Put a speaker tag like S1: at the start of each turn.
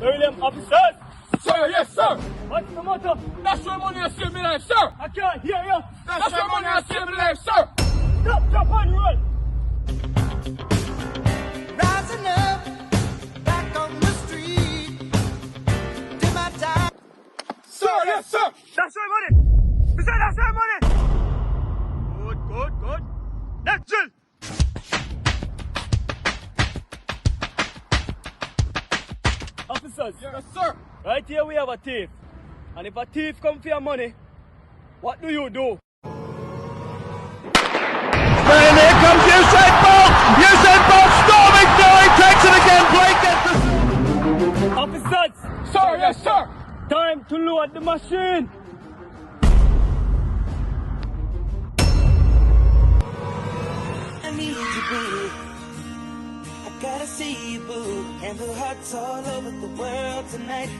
S1: William, officers!
S2: Sir, yes, sir.
S1: What's the matter?
S2: That's why money has saved my life, sir.
S1: I can't hear you!
S2: That's why money has saved my life, sir.
S1: Stop, drop and roll!
S3: Rising up, back on the street, did my time.
S2: Sir, yes, sir.
S1: That's my money! We said that's my money! Good, good, good. Next drill! Officers,
S2: Yes, sir.
S1: right here we have a thief. And if a thief come for your money, what do you do?
S4: And here comes Usain Bolt! Usain Bolt storming through, he takes it again, Blake gets the...
S1: Officers!
S2: Sir, yes, sir.
S1: Time to load the machine!
S3: I need you, boo. I gotta see you, boo. And the hearts all over the world tonight.